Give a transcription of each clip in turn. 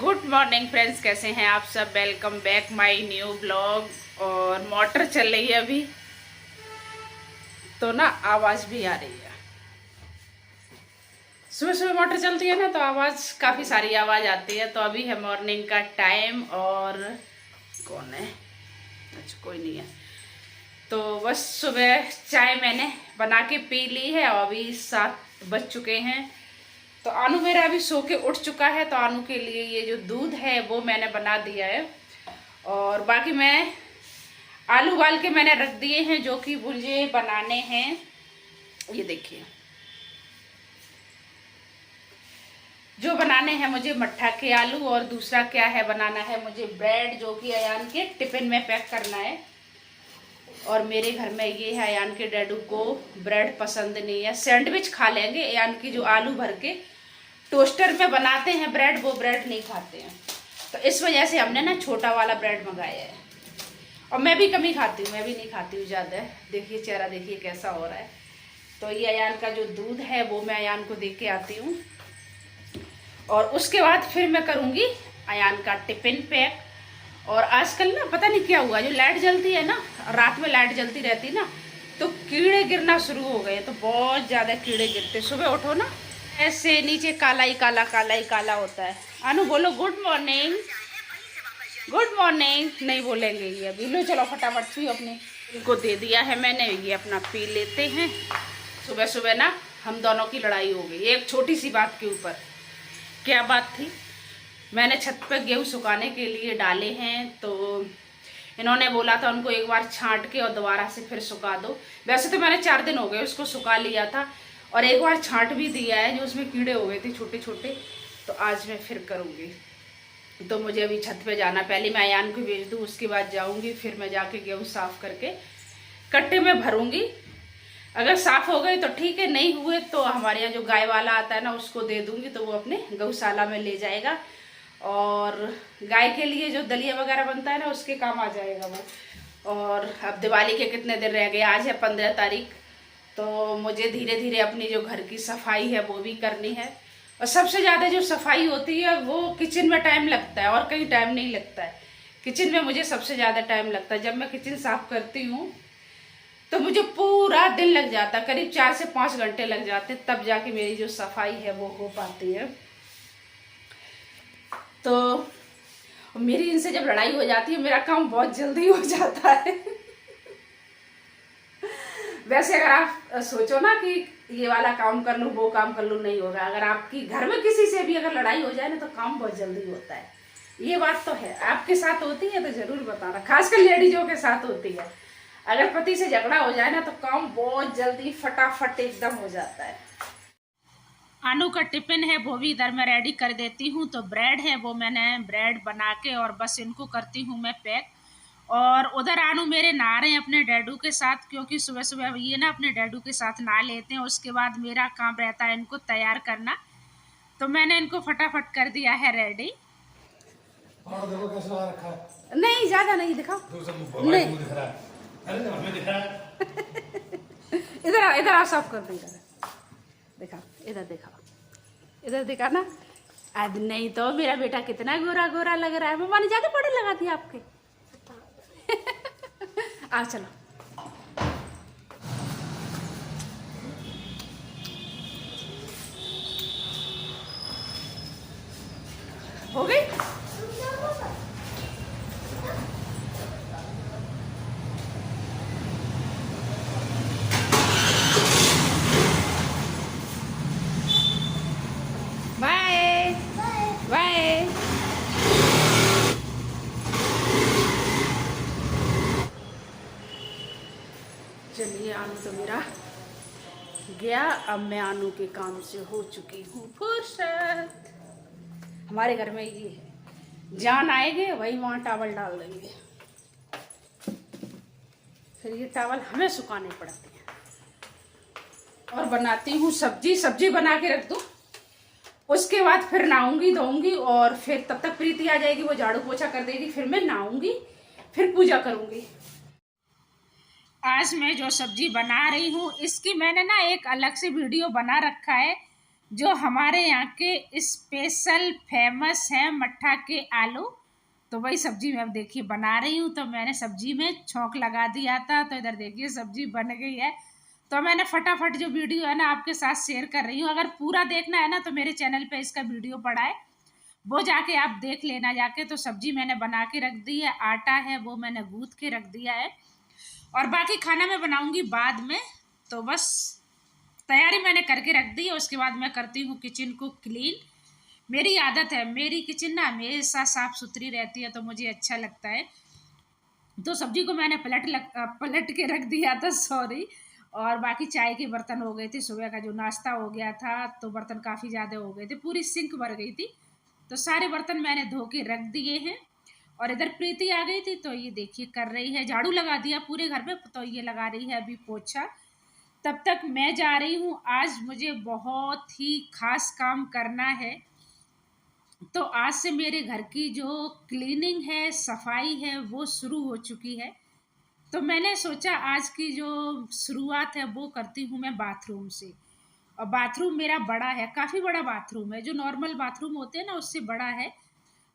Good morning friends, कैसे हैं आप सब। Welcome back my new blog. और मोटर चल रही है अभी तो ना आवाज़ भी आ रही है। सुबह सुबह मोटर चलती है ना तो आवाज़, काफ़ी सारी आवाज़ आती है। तो अभी है मॉर्निंग का टाइम और कौन है, अच्छा कोई नहीं है। तो बस सुबह चाय मैंने बना के पी ली है और अभी 7 बज चुके हैं। तो आनू मेरा अभी सो के उठ चुका है, तो आनू के लिए ये जो दूध है वो मैंने बना दिया है। और बाकी मैं आलू उबाल के मैंने रख दिए हैं जो कि मुझे बनाने हैं। ये देखिए, जो बनाने हैं मुझे मट्ठा के आलू, और दूसरा क्या है, बनाना है मुझे ब्रेड जो कि अयान के टिफिन में पैक करना है। और मेरे घर में ये है, अयान के डैडू को ब्रेड पसंद नहीं है, सैंडविच खा लेंगे। अयान की जो आलू भर के टोस्टर में बनाते हैं ब्रेड, वो ब्रेड नहीं खाते हैं। तो इस वजह से हमने ना छोटा वाला ब्रेड मंगाया है। और मैं भी कम ही खाती हूँ, मैं भी नहीं खाती हूँ ज़्यादा। देखिए चेहरा देखिए कैसा हो रहा है। तो ये अयान का जो दूध है वो मैं अयान को दे के आती हूँ, और उसके बाद फिर मैं करूँगी अयान का टिफिन पैक। और आजकल ना पता नहीं क्या हुआ, जो लाइट जलती है ना, रात में लाइट जलती रहती ना, तो कीड़े गिरना शुरू हो गए। तो बहुत ज़्यादा कीड़े गिरते, सुबह उठो ना ऐसे नीचे काला ही काला, काला ही काला होता है। अनु बोलो गुड मॉर्निंग। गुड मॉर्निंग नहीं बोलेंगे ये अभी। लो चलो फटाफट पियो अपने। इनको दे दिया है मैंने, ये अपना पी लेते हैं। सुबह सुबह ना हम दोनों की लड़ाई हो गई एक छोटी सी बात के ऊपर। क्या बात थी, मैंने छत पे गेहूँ सुखाने के लिए डाले हैं, तो इन्होंने बोला था उनको एक बार छांट के और दोबारा से फिर सुखा दो। वैसे तो मैंने 4 दिन हो गए उसको सुखा लिया था, और एक बार छांट भी दिया है, जो उसमें कीड़े हो गए थे छोटे छोटे। तो आज मैं फिर करूँगी। तो मुझे अभी छत पे जाना, पहले मैं अयान को भेज दूँ, उसके बाद जाऊँगी, फिर मैं जाके गेहूँ साफ़ करके कट्टे में भरूँगी। अगर साफ़ हो गए तो ठीक है, नहीं हुए तो हमारे यहाँ जो गाय वाला आता है ना उसको दे दूँगी, तो वो अपने गौशाला में ले जाएगा। और गाय के लिए जो दलिया वगैरह बनता है ना उसके काम आ जाएगा वो। और अब दिवाली के कितने दिन रह गए, आज है 15 तारीख। तो मुझे धीरे धीरे अपनी जो घर की सफाई है वो भी करनी है। और सबसे ज़्यादा जो सफाई होती है वो किचन में टाइम लगता है, और कहीं टाइम नहीं लगता है। किचन में मुझे सबसे ज़्यादा टाइम लगता है। जब मैं किचन साफ करती हूँ तो मुझे पूरा दिन लग जाता, करीब 4 से 5 घंटे लग जाते, तब जाके मेरी जो सफाई है वो हो पाती है। तो मेरी इनसे जब लड़ाई हो जाती है मेरा काम बहुत जल्दी हो जाता है। वैसे अगर आप सोचो ना कि ये वाला काम कर लूँ वो काम कर लूँ, नहीं होगा। अगर आपकी घर में किसी से भी अगर लड़ाई हो जाए ना तो काम बहुत जल्दी होता है। ये बात तो है, आपके साथ होती है तो जरूर बताना, खासकर लेडीजों के साथ होती है। अगर पति से झगड़ा हो जाए ना तो काम बहुत जल्दी फटाफट एकदम हो जाता है। आलू का टिफिन है वो भी इधर मैं रेडी कर देती हूँ। तो ब्रेड है वो मैंने ब्रेड बना के और बस इनको करती हूँ मैं पैक। और उधर आनू मेरे नहा रहे हैं अपने डैडू के साथ, क्योंकि सुबह सुबह ये ना अपने डैडू के साथ नहा लेते हैं। उसके बाद मेरा काम रहता है इनको तैयार करना, तो मैंने इनको फटाफट कर दिया है रेडी। और देखो कैसा रखा है। नहीं ज़्यादा नहीं दिखाओ, नहीं इधर इधर आप साफ कर दो, इधर दिखा, इधर दिखाओ, इधर दिखा ना। आज नहीं तो मेरा बेटा कितना गोरा गोरा लग रहा है। मम्मा ने ज्यादा पाउडर लगा दिया आपके। आ चलो, हो गई। Bye bye. चलिए आलू तो मेरा गया। अब मैं आनू के काम से हो चुकी हूँ फुर्सत। हमारे घर में ये है, जान आएंगे वही वहाँ टावल डाल देंगे, फिर ये टावल हमें सुखाने पड़ते हैं। और बनाती हूँ सब्जी, सब्जी बना के रख दूँ, उसके बाद फिर नहाऊंगी धोऊंगी, और फिर तब तक प्रीति आ जाएगी, वो झाड़ू पोछा कर देगी, फिर मैं नहाऊंगी, फिर पूजा करूंगी। आज मैं जो सब्जी बना रही हूँ इसकी मैंने ना एक अलग से वीडियो बना रखा है, जो हमारे यहाँ के स्पेशल फेमस है मट्ठा के आलू। तो वही सब्जी मैं अब देखिए बना रही हूँ। तो मैंने सब्जी में छौंक लगा दिया था, तो इधर देखिए सब्जी बन गई है। तो मैंने फटाफट जो वीडियो है ना आपके साथ शेयर कर रही हूँ। अगर पूरा देखना है ना तो मेरे चैनल पे इसका वीडियो पड़ा है, वो जाके आप देख लेना जाके। तो सब्जी मैंने बना के रख दी है, आटा है वो मैंने गूंथ के रख दिया है, और बाकी खाना मैं बनाऊंगी बाद में। तो बस तैयारी मैंने करके रख दी है। उसके बाद मैं करती हूँ किचन को क्लीन। मेरी आदत है, मेरी किचन ना हमेशा साफ सुथरी रहती है, तो मुझे अच्छा लगता है। तो सब्जी को मैंने पलट के रख दिया था, सॉरी। और बाकी चाय के बर्तन हो गए थे, सुबह का जो नाश्ता हो गया था, तो बर्तन काफ़ी ज़्यादा हो गए थे, पूरी सिंक भर गई थी। तो सारे बर्तन मैंने धो के रख दिए हैं। और इधर प्रीति आ गई थी, तो ये देखिए कर रही है, झाड़ू लगा दिया पूरे घर में, तो ये लगा रही है अभी पोछा। तब तक मैं जा रही हूँ, आज मुझे बहुत ही खास काम करना है। तो आज से मेरे घर की जो क्लीनिंग है, सफाई है, वो शुरू हो चुकी है। तो मैंने सोचा आज की जो शुरुआत है वो करती हूँ मैं बाथरूम से। और बाथरूम मेरा बड़ा है, काफ़ी बड़ा बाथरूम है, जो नॉर्मल बाथरूम होते हैं ना उससे बड़ा है।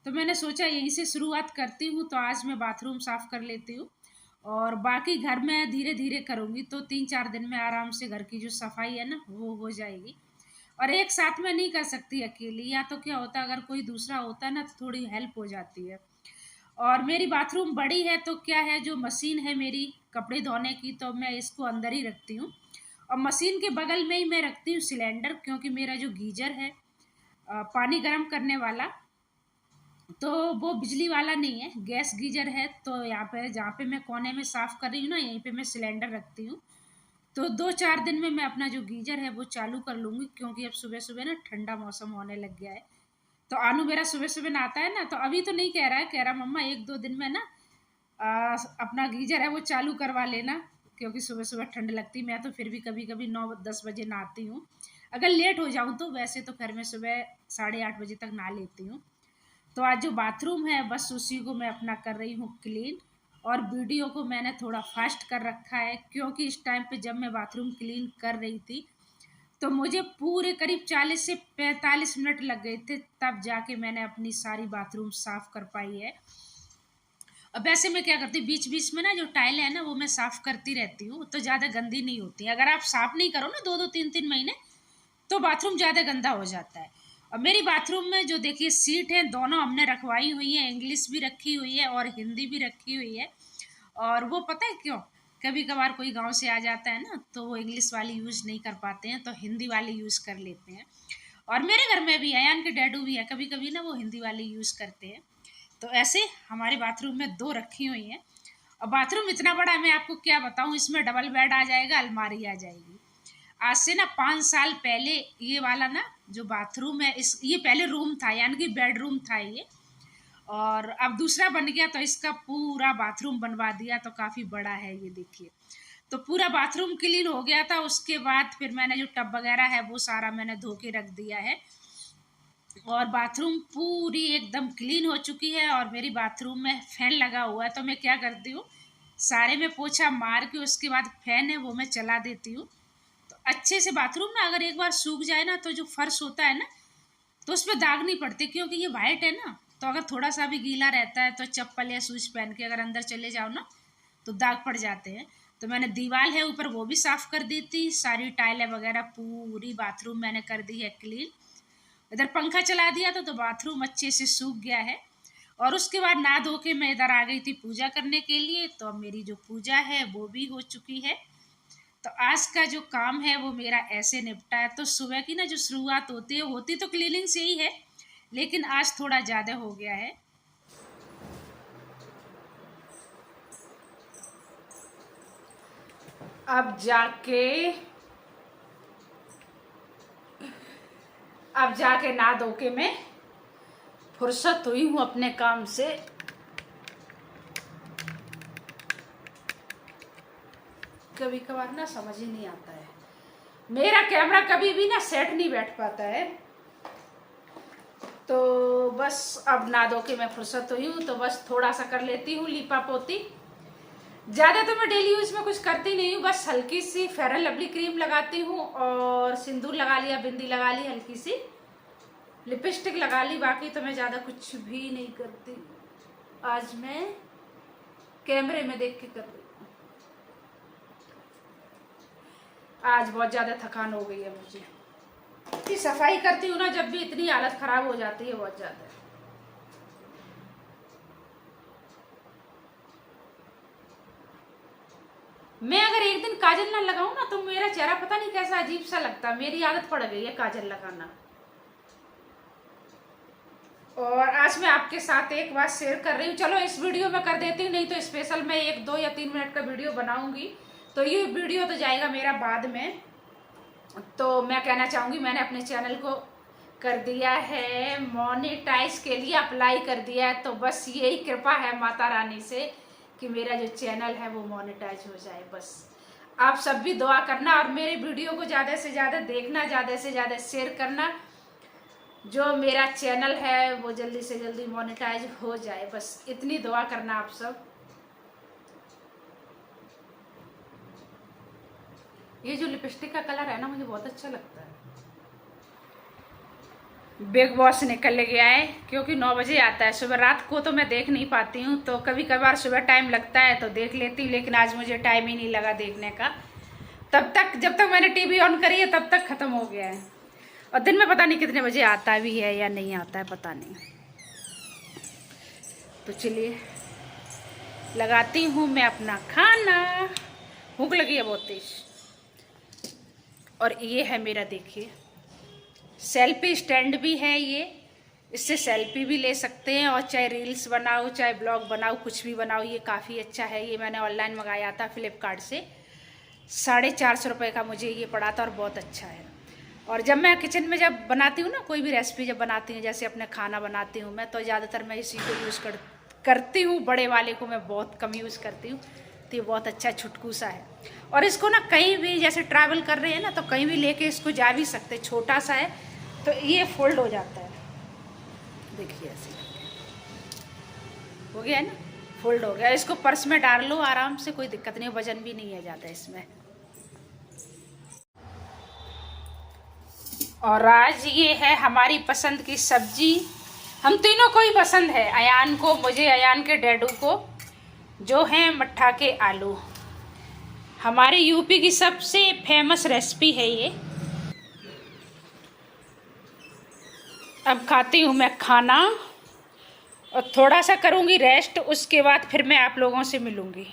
तो मैंने सोचा यहीं से शुरुआत करती हूँ, तो आज मैं बाथरूम साफ़ कर लेती हूँ, और बाकी घर में धीरे धीरे करूँगी। तो 3-4 दिन में आराम से घर की जो सफाई है ना वो हो जाएगी। और एक साथ में नहीं कर सकती अकेली, या तो क्या होता है अगर कोई दूसरा होता है ना तो थोड़ी हेल्प हो जाती है। और मेरी बाथरूम बड़ी है, तो क्या है जो मशीन है मेरी कपड़े धोने की, तो मैं इसको अंदर ही रखती हूँ। और मशीन के बगल में ही मैं रखती हूँ सिलेंडर, क्योंकि मेरा जो गीजर है पानी गर्म करने वाला, तो वो बिजली वाला नहीं है, गैस गीजर है। तो यहाँ पे जहाँ पे मैं कोने में साफ़ कर रही हूँ ना, यहीं पे मैं सिलेंडर रखती हूँ। तो 2-4 दिन में मैं अपना जो गीजर है वो चालू कर लूँगी, क्योंकि अब सुबह सुबह ना ठंडा मौसम होने लग गया है। तो आनू मेरा सुबह सुबह नहाता है ना, तो अभी तो नहीं कह रहा है, कह रहा मम्मा 1-2 दिन में ना अपना गीजर है वो चालू करवा लेना, क्योंकि सुबह सुबह ठंड लगती। मैं तो फिर भी कभी कभी 9-10 बजे नहाती हूँ, अगर लेट हो जाऊँ तो। वैसे तो घर में सुबह 8:30 बजे तक नहा लेती हूँ। तो आज जो बाथरूम है बस उसी को मैं अपना कर रही हूँ क्लीन। और वीडियो को मैंने थोड़ा फास्ट कर रखा है, क्योंकि इस टाइम पे जब मैं बाथरूम क्लीन कर रही थी तो मुझे पूरे करीब 40 से 45 मिनट लग गए थे, तब जाके मैंने अपनी सारी बाथरूम साफ़ कर पाई है। अब वैसे मैं क्या करती हूँ, बीच बीच में ना जो टाइलें है ना वो मैं साफ़ करती रहती हूँ, तो ज़्यादा गंदी नहीं होती। अगर आप साफ़ नहीं करो ना 2-2 3-3 महीने, तो बाथरूम ज़्यादा गंदा हो जाता है। और मेरी बाथरूम में जो देखिए सीट है, दोनों हमने रखवाई हुई है, इंग्लिश भी रखी हुई है और हिंदी भी रखी हुई है। और वो पता है क्यों, कभी कभार कोई गांव से आ जाता है ना, तो वो इंग्लिश वाली यूज़ नहीं कर पाते हैं, तो हिंदी वाली यूज़ कर लेते हैं। और मेरे घर में भी अयान के डैडू भी है, कभी कभी ना वो हिंदी वाली यूज़ करते हैं। तो ऐसे हमारे बाथरूम में 2 रखी हुई हैं। और बाथरूम इतना बड़ा है, मैं आपको क्या बताऊँ, इसमें डबल बेड आ जाएगा, अलमारी आ जाएगी। आज से ना 5 साल पहले ये वाला ना जो बाथरूम है, इस ये पहले रूम था, यानी कि बेडरूम था ये, और अब दूसरा बन गया, तो इसका पूरा बाथरूम बनवा दिया, तो काफ़ी बड़ा है ये देखिए। तो पूरा बाथरूम क्लीन हो गया था। उसके बाद फिर मैंने जो टब वगैरह है वो सारा मैंने धो के रख दिया है, और बाथरूम पूरी एकदम क्लीन हो चुकी है। और मेरी बाथरूम में फ़ैन लगा हुआ है, तो मैं क्या करती हूँ, सारे में पोछा मार के उसके बाद फ़ैन है वो मैं चला देती हूँ। तो अच्छे से बाथरूम ना अगर एक बार सूख जाए ना, तो जो फर्श होता है ना, तो उसमें दाग नहीं पड़ते, क्योंकि ये वाइट है ना। तो अगर थोड़ा सा भी गीला रहता है तो चप्पल या शूज पहन के अगर अंदर चले जाओ ना, तो दाग पड़ जाते हैं। तो मैंने दीवार है ऊपर वो भी साफ़ कर दी थी, सारी टाइलें वगैरह पूरी बाथरूम मैंने कर दी है क्लीन। इधर पंखा चला दिया था, तो बाथरूम अच्छे से सूख गया है। और उसके बाद नहा धो के मैं इधर आ गई थी पूजा करने के लिए। तो अब मेरी जो पूजा है वो भी हो चुकी है। तो आज का जो काम है वो मेरा ऐसे निपटा है। तो सुबह की ना जो शुरुआत होती तो क्लीनिंग से ही है, लेकिन आज थोड़ा ज़्यादा हो गया है। अब जाके अब जाके नहा धो के मैं फुर्सत हुई हूँ अपने काम से। कभी कभार ना समझ ही नहीं आता है, मेरा कैमरा कभी भी ना सेट नहीं बैठ पाता है। तो बस अब नहा धो के मैं फुर्सत हुई हूँ, तो बस थोड़ा सा कर लेती हूँ लीपा पोती। ज़्यादा तो मैं डेली यूज में कुछ करती नहीं हूँ, बस हल्की सी फेयर एंड लवली क्रीम लगाती हूँ और सिंदूर लगा लिया, बिंदी लगा ली, हल्की सी लिपस्टिक लगा ली। बाकी तो मैं ज़्यादा कुछ भी नहीं करती। आज मैं कैमरे में देख के कर रही हूँ। आज बहुत ज़्यादा थकान हो गई है मुझे। इतनी सफाई करती हूँ ना जब भी, इतनी हालत खराब हो जाती है बहुत ज़्यादा। मैं अगर एक दिन काजल ना लगाऊं ना तो मेरा चेहरा पता नहीं कैसा अजीब सा लगता है। मेरी आदत पड़ गई है काजल लगाना। और आज मैं आपके साथ एक बात शेयर कर रही हूँ, चलो इस वीडियो में कर देती हूँ, नहीं तो स्पेशल मैं 1, 2 या 3 मिनट का वीडियो बनाऊंगी। तो ये वीडियो तो जाएगा मेरा बाद में। तो मैं कहना चाहूँगी, मैंने अपने चैनल को कर दिया है मोनेटाइज के लिए अप्लाई कर दिया है। तो बस यही कृपा है माता रानी से कि मेरा जो चैनल है वो मोनेटाइज हो जाए। बस आप सब भी दुआ करना और मेरे वीडियो को ज़्यादा से ज़्यादा देखना, ज़्यादा से ज़्यादा शेयर करना। जो मेरा चैनल है वो जल्दी से जल्दी मोनेटाइज हो जाए, बस इतनी दुआ करना आप सब। ये जो लिपस्टिक का कलर है ना मुझे बहुत अच्छा लगता है। बिग बॉस निकल गया है क्योंकि 9 बजे आता है सुबह। रात को तो मैं देख नहीं पाती हूँ, तो कभी कभार सुबह टाइम लगता है तो देख लेती हूँ, लेकिन आज मुझे टाइम ही नहीं लगा देखने का। तब तक जब तक मैंने टीवी ऑन करी है तब तक खत्म हो गया है। और दिन में पता नहीं कितने बजे आता भी है या नहीं आता है, पता नहीं। तो चलिए लगाती हूँ मैं अपना खाना, भूख लगी है बहुत तेज। और ये है मेरा, देखिए सेल्फी स्टैंड भी है ये, इससे सेल्फी भी ले सकते हैं और चाहे रील्स बनाओ चाहे ब्लॉग बनाओ कुछ भी बनाओ, ये काफ़ी अच्छा है। ये मैंने ऑनलाइन मंगाया था फ्लिपकार्ट से, 450 रुपये का मुझे ये पड़ा था और बहुत अच्छा है। और जब मैं किचन में जब बनाती हूँ ना कोई भी रेसिपी जब बनाती हूँ, जैसे अपने खाना बनाती हूँ मैं, तो ज़्यादातर मैं इसी को यूज़ करती हूँ। बड़े वाले को मैं बहुत कम यूज़ करती हूँ। तो ये बहुत अच्छा छुटकू सा है और इसको ना कहीं भी जैसे ट्रैवल कर रहे हैं ना तो कहीं भी लेके इसको जा भी सकते। छोटा सा है तो ये फोल्ड हो जाता है, देखिए ऐसे हो गया है ना, फोल्ड हो गया। इसको पर्स में डाल लो आराम से, कोई दिक्कत नहीं, वजन भी नहीं है ज़्यादा इसमें। और आज ये है हमारी पसंद की सब्जी, हम तीनों को ही पसंद है, अयान को, मुझे, अयान के डैडू को, जो है मट्ठा के आलू। हमारे यूपी की सबसे फेमस रेसिपी है ये। अब खाती हूँ मैं खाना और थोड़ा सा करूँगी रेस्ट, उसके बाद फिर मैं आप लोगों से मिलूँगी।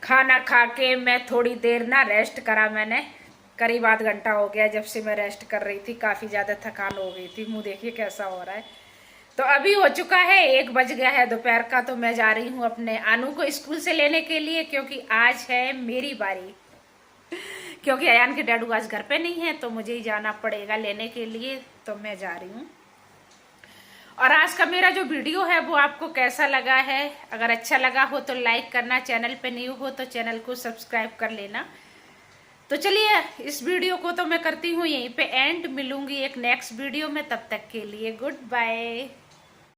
खाना खा के मैं थोड़ी देर ना रेस्ट करा मैंने, करीब आध घंटा हो गया जब से मैं रेस्ट कर रही थी। काफ़ी ज़्यादा थकान हो गई थी, मुँह देखिए कैसा हो रहा है। तो अभी हो चुका है 1 बज गया है दोपहर का। तो मैं जा रही हूँ अपने आनू को स्कूल से लेने के लिए, क्योंकि आज है मेरी बारी। क्योंकि अयान के डैडू आज घर पे नहीं है तो मुझे ही जाना पड़ेगा लेने के लिए, तो मैं जा रही हूँ। और आज का मेरा जो वीडियो है वो आपको कैसा लगा है? अगर अच्छा लगा हो तो लाइक करना, चैनल पे न्यू हो तो चैनल को सब्सक्राइब कर लेना। तो चलिए इस वीडियो को तो मैं करती हूँ यहीं पे एंड, मिलूंगी एक नेक्स्ट वीडियो में, तब तक के लिए गुड बाय।